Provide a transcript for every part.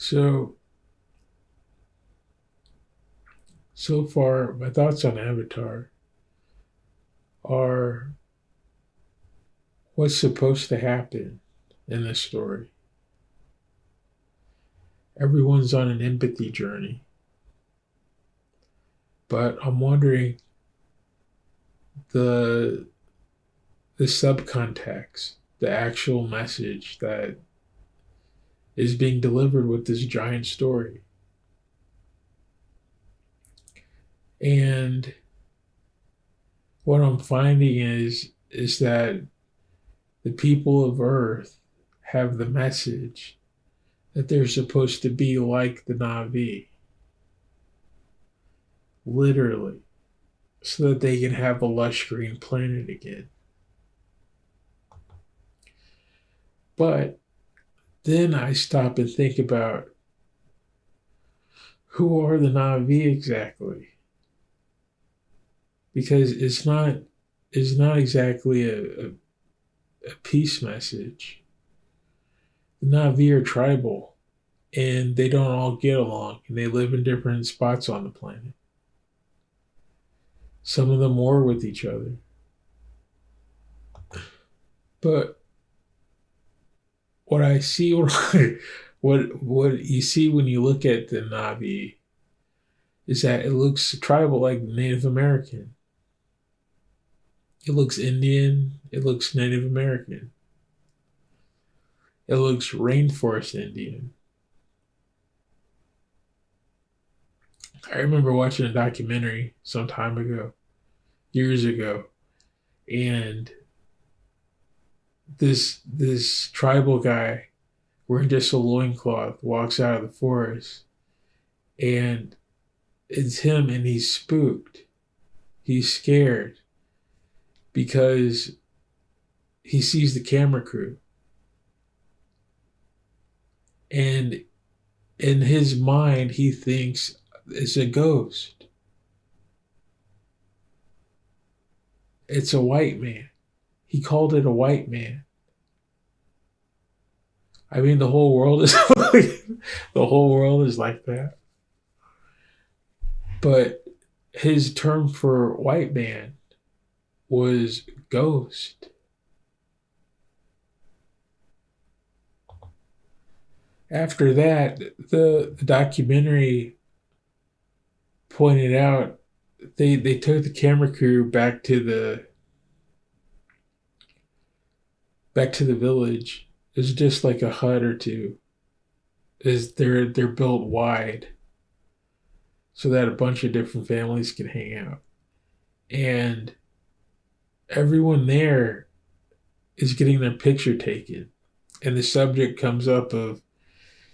So, so far, my thoughts on Avatar are what's supposed to happen in this story. Everyone's on an empathy journey, but I'm wondering the the subcontext, the actual message that is being delivered with this giant story. And what I'm finding is that the people of Earth have the message that they're supposed to be like the Na'vi, literally, so that they can have a lush green planet again. But then I stop and think about who are the Na'vi exactly? Because it's not exactly a peace message. The Na'vi are tribal and they don't all get along and they live in different spots on the planet. Some of them war with each other. But what I see, what you see when you look at the Na'vi is that it looks tribal like Native American. It looks Indian. It looks Native American. It looks rainforest Indian. I remember watching a documentary some time ago, years ago, and this tribal guy wearing just a loincloth walks out of the forest, and it's him, and he's spooked. He's scared because he sees the camera crew, and in his mind, he thinks it's a ghost. It's a white man. He called it a white man. I mean, the whole world is the whole world is like that. But his term for white man was ghost. After that, the documentary pointed out they took the camera crew back to the village. It's just like a hut or two. Is they're built wide so that a bunch of different families can hang out. And everyone there is getting their picture taken. And the subject comes up of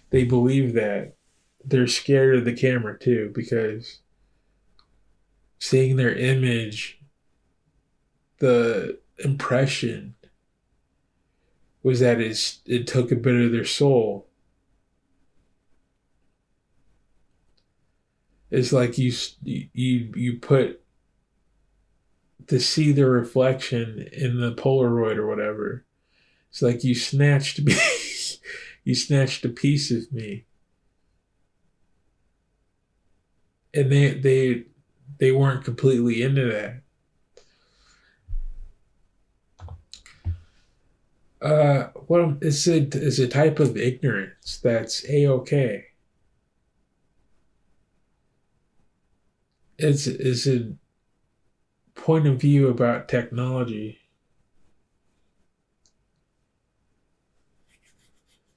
they believe that they're scared of the camera too because seeing their image, the impression was that it took a bit of their soul. It's like you put to see the reflection in the Polaroid or whatever. It's like you snatched me, you snatched a piece of me, and they weren't completely into that. Well, it's a type of ignorance that's a okay. It's a point of view about technology.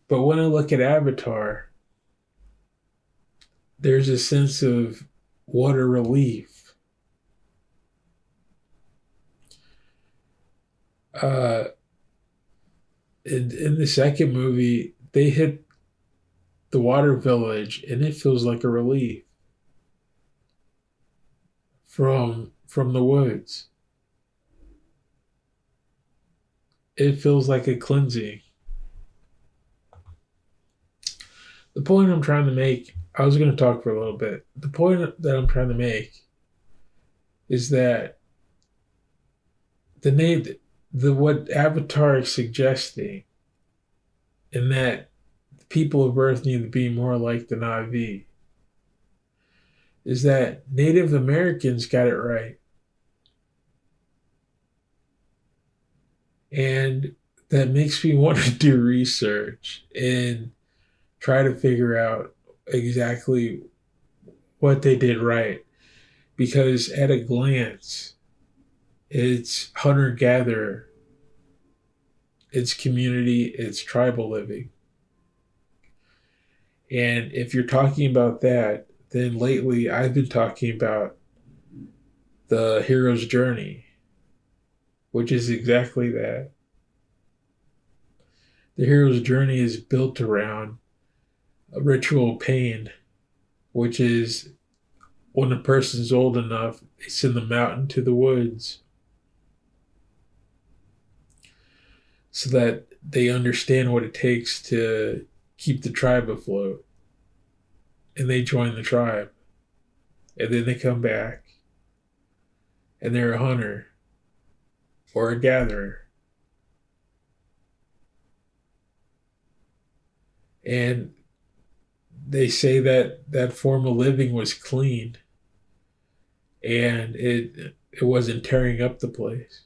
But when I look at Avatar, there's a sense of what a relief. Uh, in the second movie, they hit the water village, and it feels like a relief from the woods. It feels like a cleansing. The point I'm trying to make, I was going to talk for a little bit. The point that I'm trying to make is that the what Avatar is suggesting, and that people of Earth need to be more like the Na'vi, is that Native Americans got it right. And that makes me want to do research and try to figure out exactly what they did right. Because at a glance, it's hunter gatherer, it's community, it's tribal living. And if you're talking about that, then lately I've been talking about the hero's journey, which is exactly that. The hero's journey is built around a ritual pain, which is when a person's old enough, they send them out into the woods so that they understand what it takes to keep the tribe afloat. And they join the tribe. And then they come back and they're a hunter or a gatherer. And they say that that form of living was clean and it wasn't tearing up the place.